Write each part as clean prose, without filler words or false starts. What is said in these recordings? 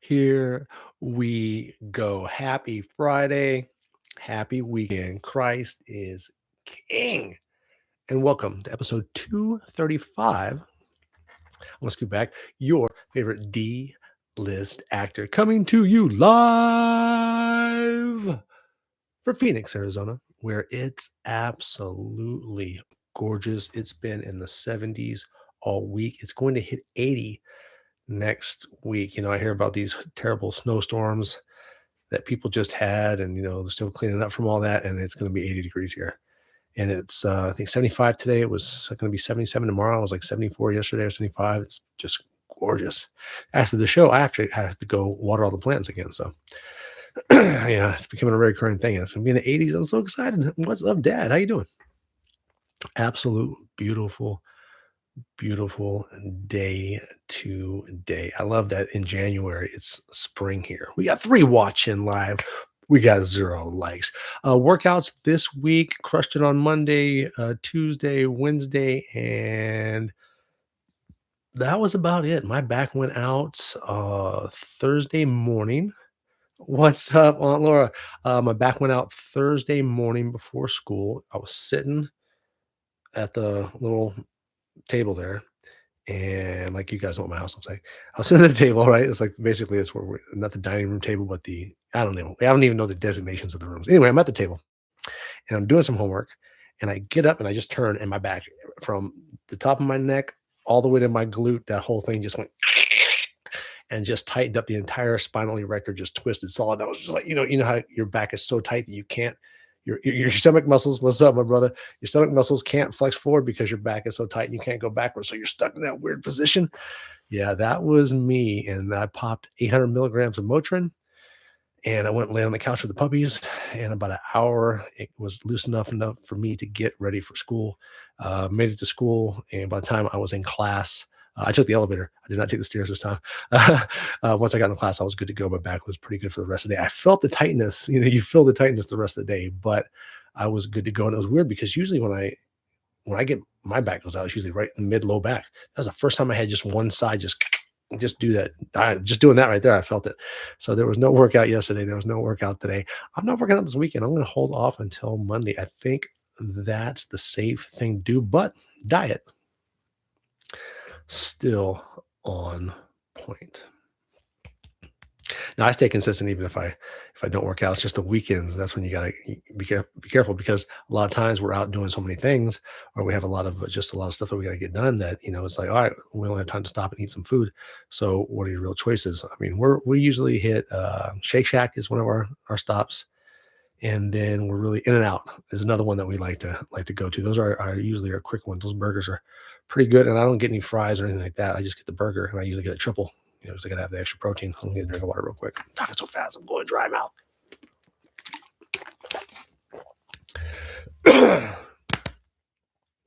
Here we go. Happy Friday. Happy weekend. Christ is King. And welcome to episode 235. I'm going to scoot back. Your favorite D list actor coming to you live for Phoenix, Arizona, where it's absolutely gorgeous. It's been in the 70s all week. It's going to hit 80 next week. I hear about these terrible snowstorms that people just had, and they're still cleaning up from all that, and it's going to be 80 degrees here. And it's I think 75 today. It was going to be 77 tomorrow. It was like 74 yesterday or 75. It's just gorgeous. After the show, I have to go water all the plants again. So it's becoming a recurring thing. It's going to be in the 80s. I'm so excited. What's up, Dad? How you doing? Absolute beautiful day today. I love that in January it's spring here. We got 3 watching live. We got 0 likes. Workouts this week, crushed it on Monday, Tuesday, Wednesday, and that was about it. My back went out Thursday morning. What's up, Aunt Laura? My back went out Thursday morning before school. I was sitting at the little table there. And like you guys know what my house looks like. I was sitting at the table, right? It's like basically it's where we're not the dining room table, but I don't even know the designations of the rooms. Anyway, I'm at the table and I'm doing some homework, and I get up and I just turn, and my back from the top of my neck all the way to my glute, that whole thing just went and just tightened up. The entire spinal erector just twisted solid. I was just like, you know how your back is so tight that you can't, your stomach muscles, what's up, my brother? Your stomach muscles can't flex forward because your back is so tight and you can't go backwards. So you're stuck in that weird position. Yeah, that was me. And I popped 800 milligrams of Motrin, and I went and lay on the couch with the puppies. And about an hour, it was loose enough for me to get ready for school. Made it to school. And by the time I was in class, I took the elevator. I did not take the stairs this time. Once I got in the class, I was good to go. My back was pretty good for the rest of the day. I felt the tightness. You feel the tightness the rest of the day, but I was good to go. And it was weird because usually when I get my back goes out, it's usually right in mid low back. That was the first time I had just one side just do that. Just doing that right there, I felt it. So there was no workout yesterday. There was no workout today. I'm not working out this weekend. I'm going to hold off until Monday. I think that's the safe thing to do. But diet still on point. Now I stay consistent even if I don't work out. It's just the weekends. That's when you gotta be careful, because a lot of times we're out doing so many things, or we have a lot of stuff that we gotta get done, that it's like, all right, we only have time to stop and eat some food. So what are your real choices? I mean, we usually hit Shake Shack is one of our stops. And then we're really In and Out is another one that we like to go to. Those are usually our quick ones. Those burgers are pretty good, and I don't get any fries or anything like that. I just get the burger, and I usually get a triple, because I gotta have the extra protein. I'm gonna get a drink of water real quick. I'm talking so fast, I'm going dry mouth.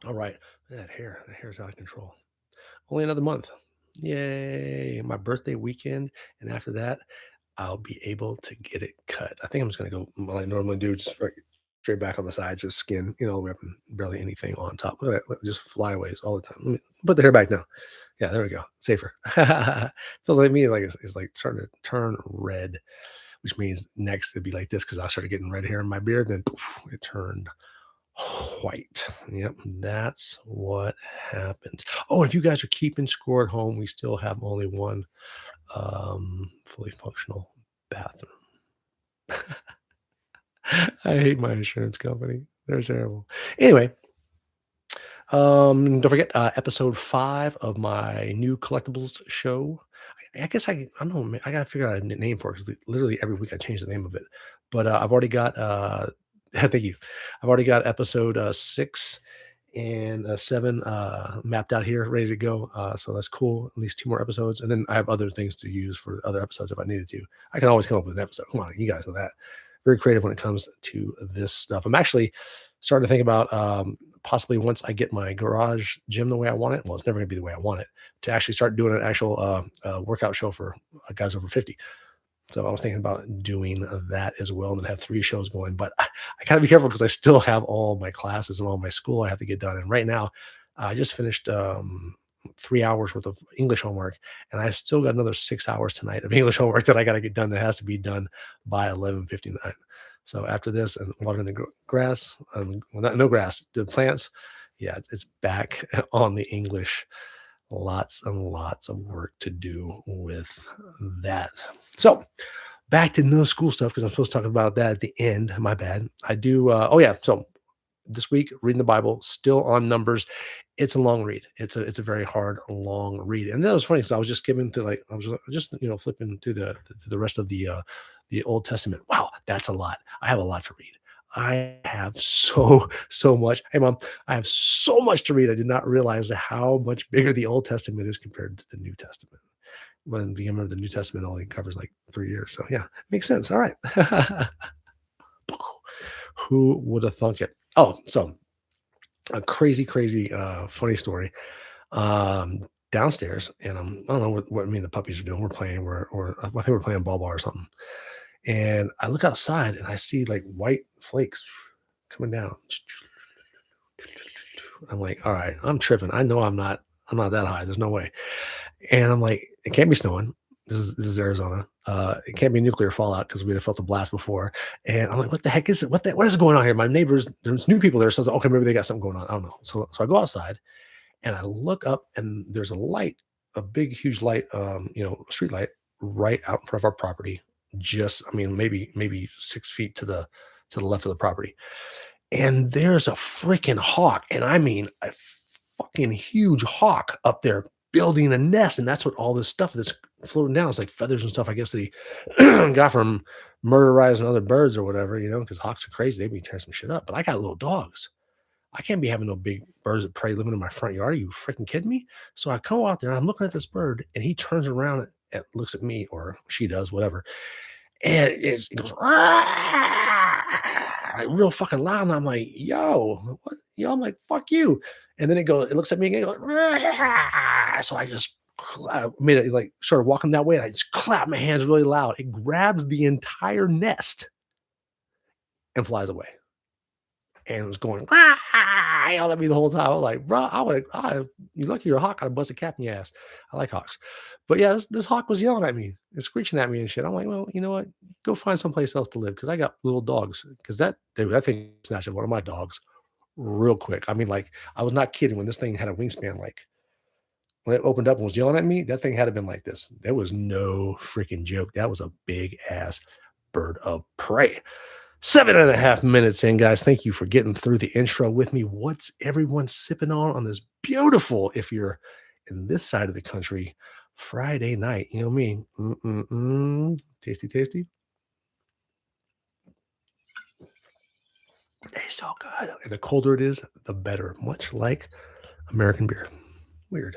All right, that hair's out of control. Only another month. Yay! My birthday weekend, and after that, I'll be able to get it cut. I think I'm just gonna go what I normally do, just straight back on the sides, just skin, we have barely anything on top. Look at that, just flyaways all the time. Let me put the hair back now. Yeah, there we go. Safer. Feels like me, like it's like starting to turn red, which means next it'd be like this, because I started getting red hair in my beard. Then it turned white. Yep, that's what happens. Oh, if you guys are keeping score at home, we still have only one fully functional bathroom. I hate my insurance company. They're terrible. Anyway, don't forget episode 5 of my new collectibles show. I guess I don't know. I gotta figure out a name for it, because literally every week I change the name of it. But I've already got thank you. I've already got episode 6 and 7 mapped out here, ready to go. So that's cool. At least 2 more episodes, and then I have other things to use for other episodes if I needed to. I can always come up with an episode. Come on, you guys know that. Very creative when it comes to this stuff. I'm actually starting to think about possibly, once I get my garage gym the way I want it. Well, it's never going to be the way I want it, to actually start doing an actual workout show for guys over 50. So I was thinking about doing that as well, and then have 3 shows going. But I got to be careful, because I still have all my classes and all my school I have to get done. And right now, I just finished 3 hours worth of English homework, and I've still got another 6 hours tonight of English homework that I got to get done. That has to be done by 11:59. So after this, and watering the grass, well, no grass, the plants. Yeah, it's back on the English. Lots and lots of work to do with that. So back to no school stuff because I'm supposed to talk about that at the end. My bad. I do. Oh yeah. So this week reading the Bible, still on Numbers. It's a long read. It's a very hard, long read. And that was funny because I was just skimming through, like, I was just flipping through the rest of the Old Testament. Wow, that's a lot. I have a lot to read. I have so much. Hey mom, I have so much to read. I did not realize how much bigger the Old Testament is compared to the New Testament. When you remember, the New Testament only covers like 3 years. So yeah, makes sense. All right. Who would have thunk it? Oh, so a crazy, funny story. Downstairs, and I don't know what me and the puppies are doing. We're playing, or I think we're playing ball ball or something. And I look outside and I see like white flakes coming down. I'm like, all right, I'm tripping. I know I'm not that high. There's no way. And I'm like, it can't be snowing. This is Arizona. It can't be nuclear fallout because we'd have felt the blast before. And I'm like, what the heck is it? What is going on here? My neighbors, there's new people there. So I was like, okay, maybe they got something going on. I don't know. So I go outside and I look up and there's a light, a big, huge light, street light right out in front of our property. Just, I mean, maybe 6 feet to the left of the property. And there's a freaking hawk. And I mean, a fucking huge hawk up there building a nest. And that's what all this stuff that's floating down is, like feathers and stuff, I guess, that he got from murderizing other birds or whatever, because hawks are crazy. They be tearing some shit up. But I got little dogs. I can't be having no big birds of prey living in my front yard. Are you freaking kidding me? So I come out there and I'm looking at this bird and he turns around and looks at me, or she does, whatever. And it goes, "Ah," like real fucking loud. And I'm like, yo, what? I'm like, fuck you. And then it looks at me and it goes, "Ah." So I just made it, like, started walking that way. And I just clap my hands really loud. It grabs the entire nest and flies away. And it was going, "Ah," yelled at me the whole time. I was like, bro, you lucky you're a hawk. I'd have busted a cap in your ass. I like hawks. But yeah, this hawk was yelling at me and screeching at me and shit. I'm like, well, you know what? Go find someplace else to live because I got little dogs. Because that thing snatched up one of my dogs real quick. I mean, like, I was not kidding when this thing had a wingspan. Like, when it opened up and was yelling at me, that thing had to been like this. There was no freaking joke. That was a big ass bird of prey. 7.5 minutes in, guys. Thank you for getting through the intro with me. What's everyone sipping on this beautiful, if you're in this side of the country, Friday night? You know me. Tasty, tasty. It's so good. And the colder it is, the better. Much like American beer. Weird.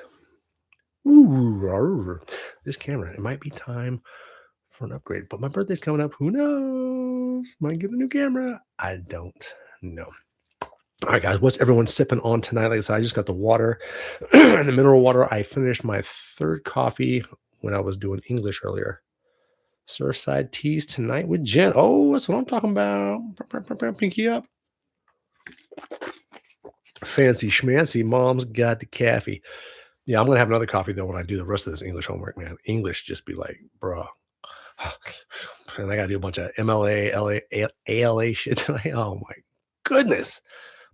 Ooh, rawr. This camera, it might be time for an upgrade, but my birthday's coming up. Who knows? Might get a new camera. I don't know. All right, guys, what's everyone sipping on tonight? Like I said, I just got the water and the mineral water. I finished my third coffee when I was doing English earlier. Surfside teas tonight with Jen. Oh, that's what I'm talking about. Pinky up. Fancy schmancy. Mom's got the coffee. Yeah, I'm going to have another coffee, though, when I do the rest of this English homework, man. English just be like, bro. And I got to do a bunch of MLA, ALA shit tonight. Oh, my goodness.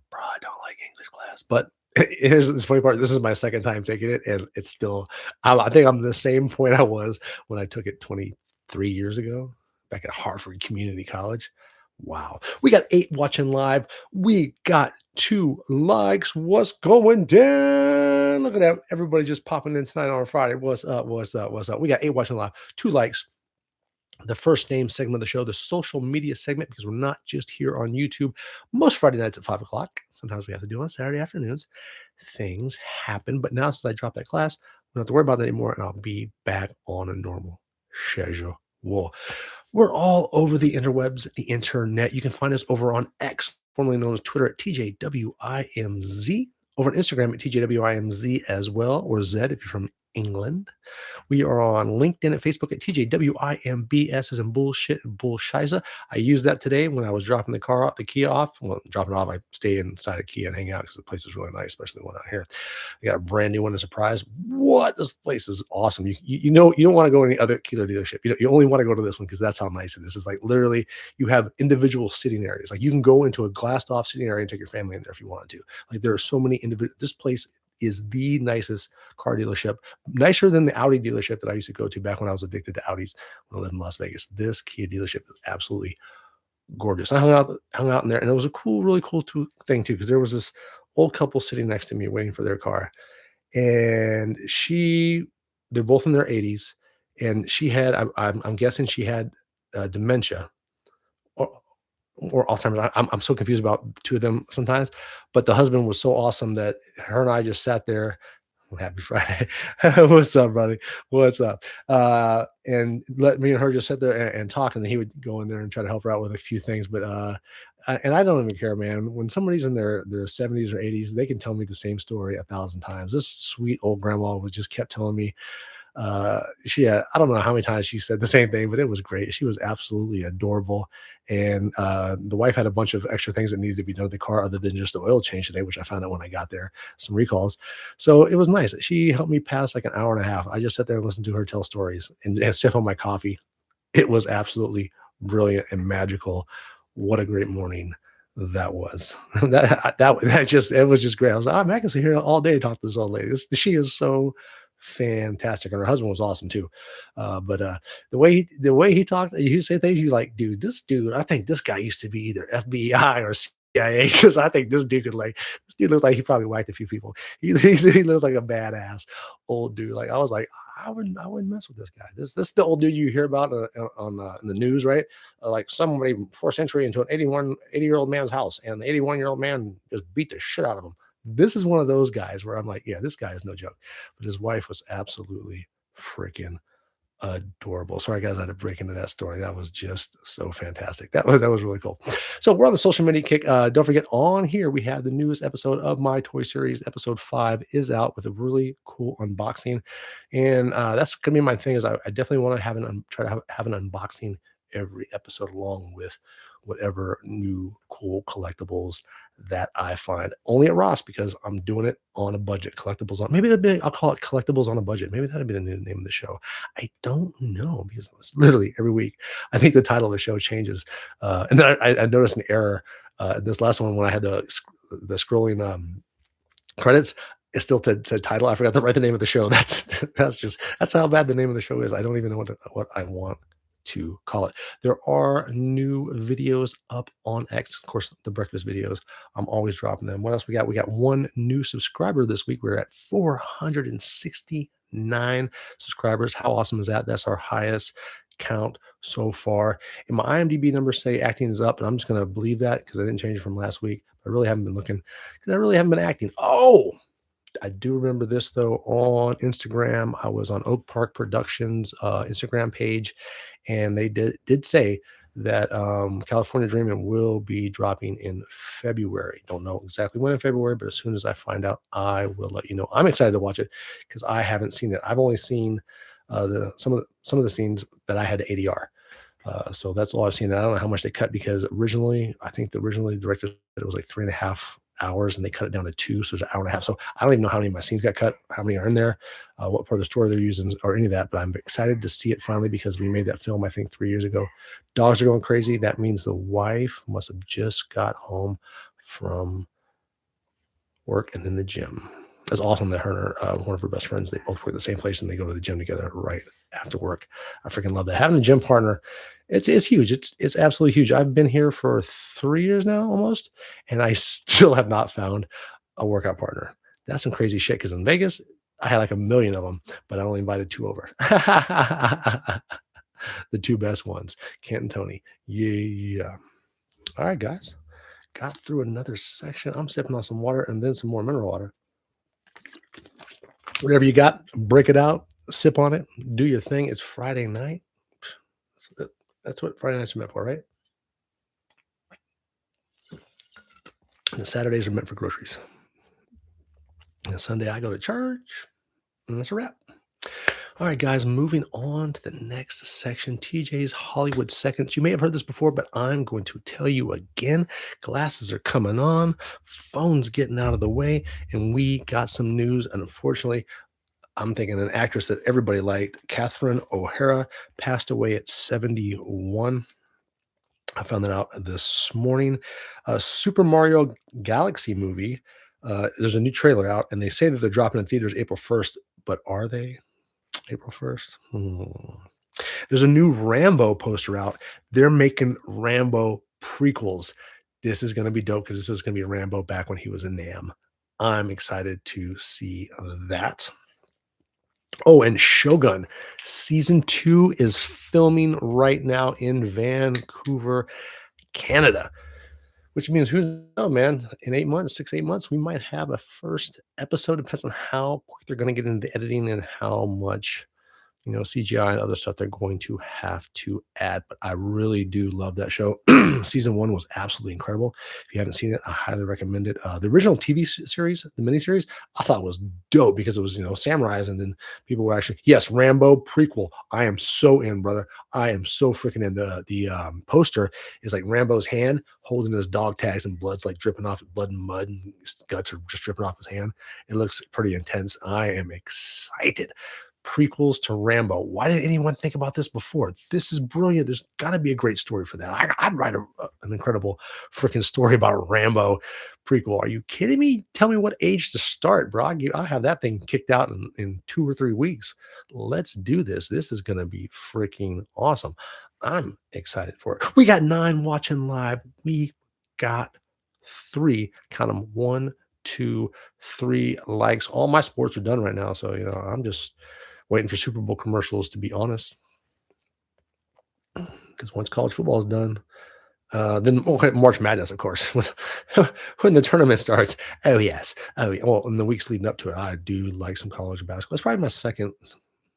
Bro, I don't like English class. But here's this funny part. This is my second time taking it, and it's still, I think I'm the same point I was when I took it 23 years ago, back at Hartford Community College. Wow. We got 8 watching live. We got 2 likes. What's going down? Look at that. Everybody just popping in tonight on a Friday. What's up? What's up? What's up? We got 8 watching live. 2 likes. The first name segment of the show, the social media segment, because we're not just here on YouTube. Most Friday nights at 5 o'clock. Sometimes we have to do it on Saturday afternoons. Things happen. But now, since I dropped that class, we don't have to worry about that anymore, and I'll be back on a normal schedule. Whoa. We're all over the interwebs, the internet. You can find us over on X, formerly known as Twitter, at TJWIMZ. Over on Instagram at TJWIMZ as well, or Z if you're from England. We are on LinkedIn and Facebook at TJWIMBS as in bullshit and bullshiza. I used that today when I was dropping the key off. Well, dropping it off, I stay inside a Kia and hang out because the place is really nice, especially the one out here. They got a brand new one as a surprise. What? This place is awesome. You know, you don't want to go to any other Kia dealership. You only want to go to this one because that's how nice it is. It's like literally you have individual sitting areas. Like you can go into a glassed off sitting area and take your family in there if you wanted to. Like there are so many individual. This place is the nicest car dealership, nicer than the Audi dealership that I used to go to back when I was addicted to Audis when I lived in Las Vegas. This Kia dealership is absolutely gorgeous. I hung out in there, and it was a cool, really cool thing too, because there was this old couple sitting next to me waiting for their car, and they're both in their 80s, and she had, I'm guessing she had dementia or, or Alzheimer's. I'm so confused about the two of them sometimes, but the husband was so awesome that her and I just sat there. Happy Friday. What's up, buddy? What's up? And let me and her just sit there and talk, and then he would go in there and try to help her out with a few things. But and I don't even care, man. When somebody's in their 70s or 80s, they can tell me the same story 1,000 times. This sweet old grandma was just kept telling me she had, I don't know how many times she said the same thing, but it was great. She was absolutely adorable. And the wife had a bunch of extra things that needed to be done to the car other than just the oil change today, which I found out when I got there, some recalls. So it was nice. She helped me pass like an hour and a half. I just sat there and listened to her tell stories and sip on my coffee. It was absolutely brilliant and magical. What a great morning that was. That just, it was just great. I was like, oh, man, I can sit here all day and talk to this old lady. She is so fantastic, and her husband was awesome too. But the way he talked, he say things you like, dude. This dude, I think this guy used to be either FBI or CIA because I think this dude looks like he probably whacked a few people. He looks like a badass old dude. Like I was like, I wouldn't mess with this guy. This is the old dude you hear about in the news, right? Like somebody forced entry into an 80-year-old man's house, and the 81-year-old man just beat the shit out of him. This is one of those guys where I'm like, yeah, this guy is no joke. But his wife was absolutely freaking adorable. Sorry, guys, I had to break into that story. That was just so fantastic. That was really cool. So we're on the social media kick. Don't forget, on here we have the newest episode of my toy series. Episode 5 is out with a really cool unboxing, and that's gonna be my thing. Is I definitely want to try to have an unboxing every episode along with whatever new cool collectibles that I find only at Ross because I'm doing it on a budget. Collectibles on, maybe I'll call it collectibles on a budget. Maybe that'll be the new name of the show. I don't know because it's literally every week. I think the title of the show changes. And then I noticed an error. This last one when I had the scrolling credits, it still said title. I forgot to write the name of the show. That's how bad the name of the show is. I don't even know what I want to call it. There are new videos up on X. Of course, the breakfast videos. I'm always dropping them. What else we got? We got one new subscriber this week. We're at 469 subscribers. How awesome is that? That's our highest count so far. And my IMDb numbers say acting is up, and I'm just going to believe that because I didn't change it from last week. I really haven't been looking because I really haven't been acting. Oh, I do remember this though. On Instagram, I was on Oak Park Productions Instagram page, and they did say that California Dreaming will be dropping in February. Don't know exactly when in February, but as soon as I find out, I will let you know. I'm excited to watch it because I haven't seen it. I've only seen some of the scenes that I had to ADR. So that's all I've seen. I don't know how much they cut because I think the director said it was like 3.5 hours and they cut it down to 2. So it's an hour and a half. So I don't even know how many of my scenes got cut, how many are in there, what part of the story they're using or any of that. But I'm excited to see it finally because we made that film, I think 3 years ago. Dogs are going crazy. That means the wife must have just got home from work and then the gym. It's awesome that her and one of her best friends, they both work at the same place and they go to the gym together right after work. I freaking love that. Having a gym partner, it's huge. It's absolutely huge. I've been here for 3 years now almost, and I still have not found a workout partner. That's some crazy shit because in Vegas, I had like a million of them, but I only invited 2 over. The 2 best ones, Kent and Tony. Yeah. All right, guys. Got through another section. I'm sipping on some water and then some more mineral water. Whatever you got, break it out, sip on it, do your thing. It's Friday night. That's what Friday nights are meant for, right? And the Saturdays are meant for groceries. And Sunday I go to church, and that's a wrap. All right, guys, moving on to the next section, TJ's Hollywood Seconds. You may have heard this before, but I'm going to tell you again. Glasses are coming on, phones getting out of the way, and we got some news. And unfortunately, I'm thinking an actress that everybody liked, Catherine O'Hara, passed away at 71. I found that out this morning. Super Mario Galaxy movie. There's a new trailer out, and they say that they're dropping in theaters April 1st, but are they? April 1st? There's a new Rambo poster out. They're making Rambo prequels. This is going to be dope because this is going to be Rambo back when he was a Nam. I'm excited to see that. Oh, and Shogun season 2 is filming right now in Vancouver, Canada, which means who knows, man? In 8 months, 6, 8 months, we might have a first episode. Depends on how quick they're going to get into editing and how much CGI and other stuff they're going to have to add. But I really do love that show. Season 1 was absolutely incredible. If you haven't seen it, I highly recommend it. The original TV series, the miniseries, I thought was dope because it was, samurais, and then people were actually, yes, Rambo prequel. I am so in, brother. I am so freaking in. The poster is like Rambo's hand holding his dog tags, and blood's like dripping off, blood and mud, and his guts are just dripping off his hand. It looks pretty intense. I am excited. Prequels to Rambo. Why did anyone think about this before? This is brilliant. There's got to be a great story for that. I'd write an incredible freaking story about Rambo prequel. Are you kidding me? Tell me what age to start, bro. I'll have that thing kicked out in 2 or 3 weeks. Let's do this. This is going to be freaking awesome. I'm excited for it. We got 9 watching live. We got 3, count them, 1, 2, 3 likes. All my sports are done right now. So, I'm just waiting for Super Bowl commercials, to be honest. Because once college football is done, then March Madness, of course, when the tournament starts. Oh yes, well, in the weeks leading up to it, I do like some college basketball. It's probably my second,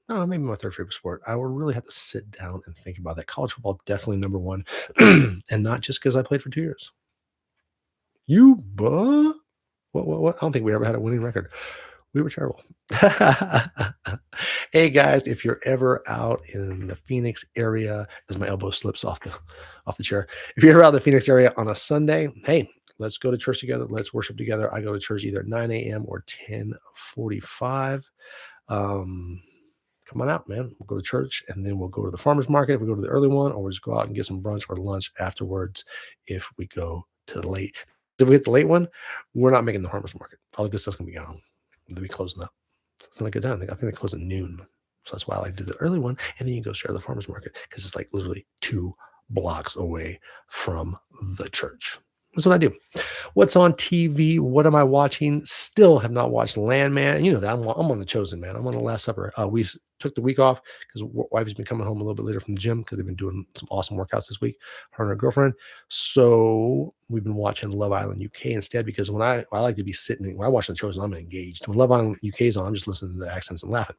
no, maybe my third favorite sport. I will really have to sit down and think about that. College football definitely number one, and not just because I played for 2 years. You, what? I don't think we ever had a winning record. We were terrible. Hey guys, if you're ever out in the Phoenix area, as my elbow slips off the chair, if you're ever out in the Phoenix area on a Sunday, hey, let's go to church together. Let's worship together. I go to church either 9 a.m. or 10:45. Come on out, man. We'll go to church, and then we'll go to the farmer's market if we go to the early one, or we'll just go out and get some brunch or lunch afterwards if we go to the late. If we get the late one, we're not making the farmer's market. All the good stuff's going to be gone. They'll be closing up. It's not a good time. I think they close at noon. So that's why I like to do the early one. And then you go straight to the farmer's market because it's like literally 2 blocks away from the church. That's what I do. What's on TV? What am I watching? Still have not watched Landman. You know that I'm on The Chosen, man. I'm on The Last Supper. We took the week off because wife's been coming home a little bit later from the gym because they've been doing some awesome workouts this week, her and her girlfriend. So we've been watching Love Island UK instead because when I like to be sitting, when I watch The Chosen, I'm engaged. When Love Island UK is on, I'm just listening to the accents and laughing.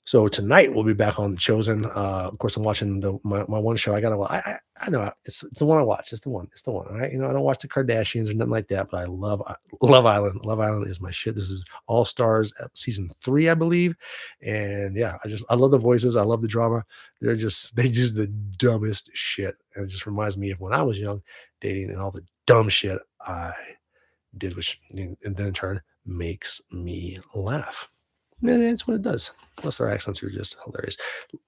So tonight we'll be back on The Chosen. Of course, I'm watching my one show. I know it's the one I watch. It's the one. All right. I don't watch the Kardashians or nothing like that, but I love Love Island. Love Island is my shit. This is All Stars season 3, I believe. And yeah, I love the voices. I love the drama. They just the dumbest shit. And it just reminds me of when I was young, dating, and all the dumb shit I did, which and then in turn makes me laugh. That's what it does. Plus, their accents are just hilarious.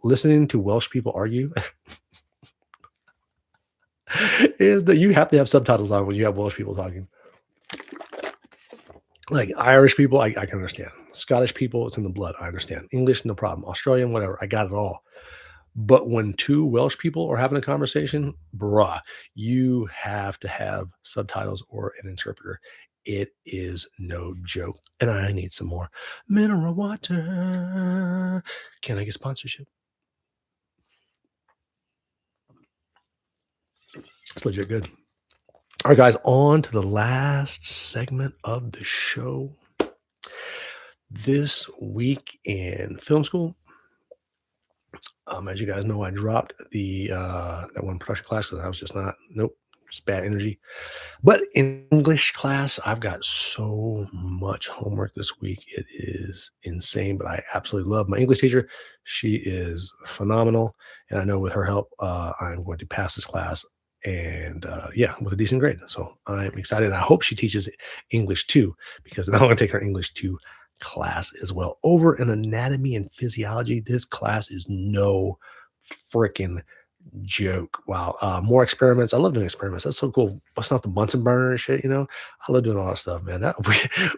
Listening to Welsh people argue is that you have to have subtitles on when you have Welsh people talking. Like Irish people, I can understand. Scottish people, it's in the blood. I understand. English, no problem. Australian, whatever. I got it all. But when 2 Welsh people are having a conversation, bruh, you have to have subtitles or an interpreter. It is no joke. And I need some more mineral water. Can I get sponsorship? It's legit good. All right, guys, on to the last segment of the show. This week in film school, as you guys know, I dropped that one production class because I was just not, nope, Just bad energy. But in English class, I've got so much homework this week. It is insane, but I absolutely love my English teacher. She is phenomenal. And I know with her help, I'm going to pass this class and yeah, with a decent grade. So I'm excited. I hope she teaches English too, because then I'm going to take her English 2 class as well. Over in anatomy and physiology, this class is no freaking joke. Wow. More experiments. I love doing experiments. That's so cool. Busting off the Bunsen burner and shit, you know. I love doing all that stuff, man. That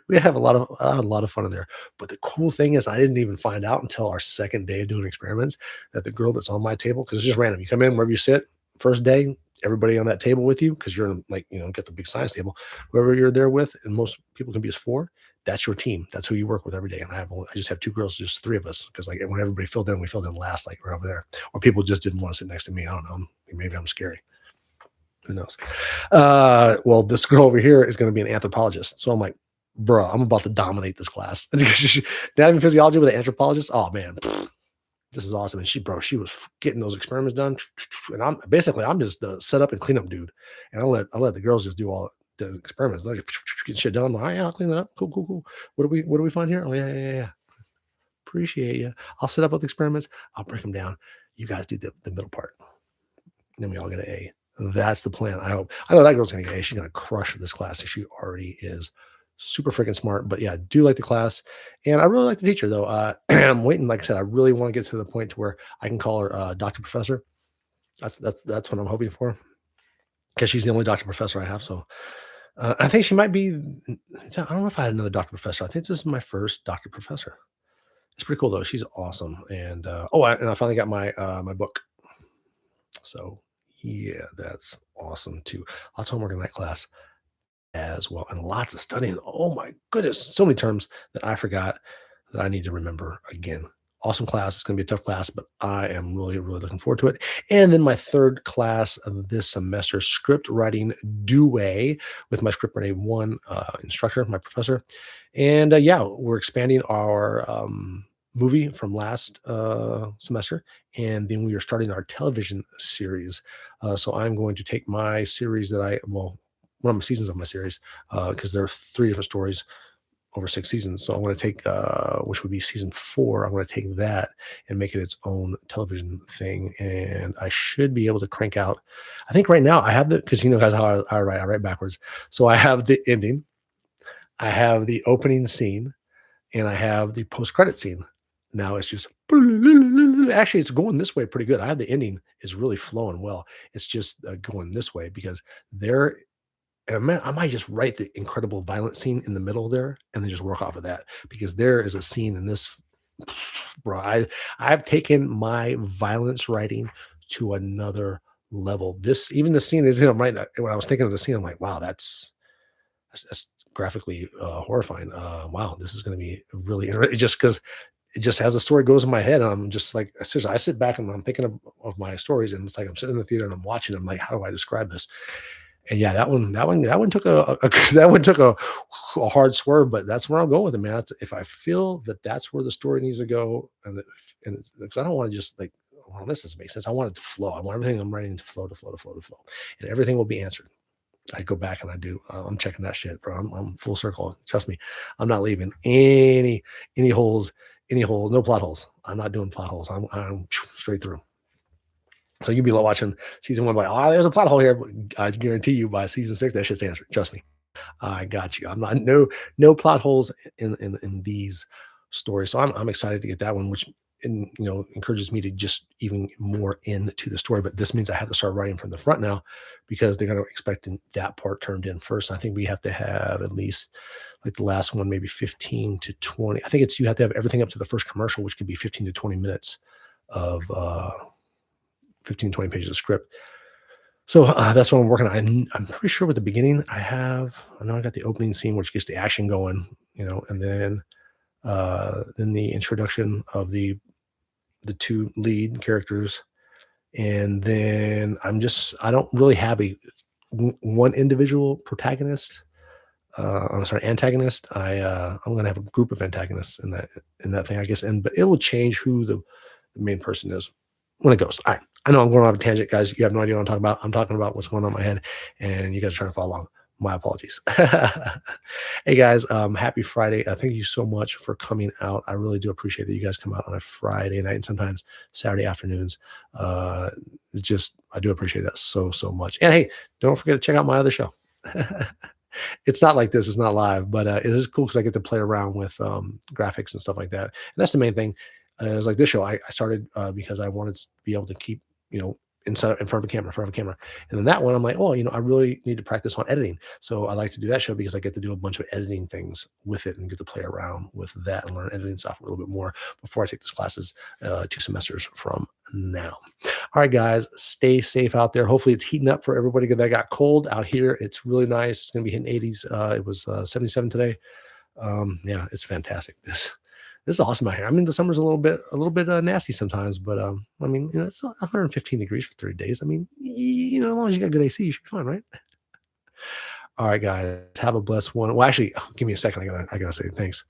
we have I had a lot of fun in there. But the cool thing is I didn't even find out until our second day of doing experiments that the girl that's on my table, because it's just random. You come in wherever you sit, first day, everybody on that table with you, because you're in, like, get the big science table, whoever you're there with, and most people can be as four. That's your team. That's who you work with every day. And I just have two girls, just three of us, because like when everybody filled in, we filled in last, like we're over there, or people just didn't want to sit next to me. I don't know. Maybe I'm scary. Who knows? Well, this girl over here is going to be an anthropologist. So I'm like, bro, I'm about to dominate this class. Anatomy physiology with an anthropologist. Oh man, this is awesome. And she was getting those experiments done. And I'm just the set up and clean up dude. And I let the girls just do all the experiments. Like, get shit done. I'm like, "Oh, yeah, I'll clean that up. Cool, cool, cool. What do we find here? Oh yeah, yeah, yeah. Appreciate you. I'll set up with experiments. I'll break them down. You guys do the middle part. And then we all get an A. That's the plan. I hope. I know that girl's gonna get an A. She's gonna crush this class. She already is super freaking smart. But yeah, I do like the class, and I really like the teacher though. I'm waiting. Like I said, I really want to get to the point to where I can call her Doctor Professor. That's what I'm hoping for, because she's the only Doctor Professor I have. So I think she might be. I don't know if I had another Doctor Professor. I think this is my first Doctor Professor. It's pretty cool though. She's awesome. And and I finally got my book. So yeah, that's awesome too. Lots of homework in that class as well, and lots of studying. Oh my goodness, so many terms that I forgot that I need to remember again. Awesome class. It's going to be a tough class, but I am really, really looking forward to it. And then my third class of this semester, script writing due with my script writing one instructor, my professor. And yeah, we're expanding our movie from last semester, and then we are starting our television series. So I'm going to take my series one of my seasons of my series, because there are three different stories over 6 seasons. So I'm going to take, which would be season 4. I'm going to take that and make it its own television thing. And I should be able to crank out. I think right now I have because guys, how I write backwards. So I have the ending, I have the opening scene, and I have the post credit scene. Now it's just actually it's going this way pretty good. I have the ending is really flowing well. It's just going this way because there and I might just write the incredible violent scene in the middle there and then just work off of that, because there is a scene in this, bro. I've taken my violence writing to another level. Even the scene is, right. That when I was thinking of the scene, I'm like, wow, that's graphically horrifying. Wow, this is going to be really interesting. Just because it just as the story goes in my head, and I'm just like, seriously, I sit back and I'm thinking of my stories, and it's like I'm sitting in the theater and I'm watching. I'm like, how do I describe this? And yeah, that one took that one took a hard swerve, but that's where I'm going with it, man. If I feel that that's where the story needs to go, because I don't want to just like, well, this doesn't make sense. I want it to flow. I want everything I'm writing to flow, and everything will be answered. I go back and I do. I'm checking that shit, bro. I'm full circle. Trust me, I'm not leaving any holes, no plot holes. I'm not doing plot holes. I'm straight through. So you'd be watching season 1, like, oh, there's a plot hole here. But I guarantee you, by season 6, that shit's answered. Trust me, I got you. I'm not no plot holes in these stories. So I'm excited to get that one, which encourages me to just even more into the story. But this means I have to start writing from the front now, because they're going to expect that part turned in first. I think we have to have at least like the last one, maybe 15 to 20. I think you have to have everything up to the first commercial, which could be 15 to 20 minutes of 15, 20 pages of script. So that's what I'm working on. I'm pretty sure with the beginning I know I got the opening scene, which gets the action going, and then the introduction of the two lead characters. And then I don't really have one individual protagonist. I'm sorry, antagonist. I'm going to have a group of antagonists in that thing, I guess. But it will change who the main person is when it goes. All right. I know I'm going on a tangent, guys. You have no idea what I'm talking about. I'm talking about what's going on in my head, and you guys are trying to follow along. My apologies. Hey guys, happy Friday. Thank you so much for coming out. I really do appreciate that you guys come out on a Friday night and sometimes Saturday afternoons. It's just I do appreciate that so, so much. And hey, don't forget to check out my other show. It's not like this, it's not live, but it is cool because I get to play around with graphics and stuff like that. And that's the main thing. It was like this show I started because I wanted to be able to keep, you know, inside in front of the camera, in front of the camera. And then that one, I'm like, oh, you know, I really need to practice on editing. So I like to do that show because I get to do a bunch of editing things with it and get to play around with that and learn editing stuff a little bit more before I take those classes 2 semesters from now. All right, guys, stay safe out there. Hopefully it's heating up for everybody that got cold out here. It's really nice. It's going to be hitting 80s. It was 77 today. Yeah, it's fantastic. This is awesome out here. I mean, the summer's a little bit nasty sometimes, but I mean, you know, it's 115 degrees for 3 days. I mean, you know, as long as you got good AC, you should be fine, right? All right, guys, have a blessed one. Well, actually, give me a second. I gotta say thanks.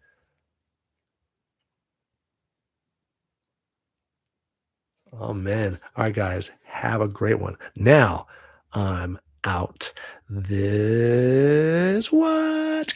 Oh man. All right, guys, have a great one. Now I'm out. This what?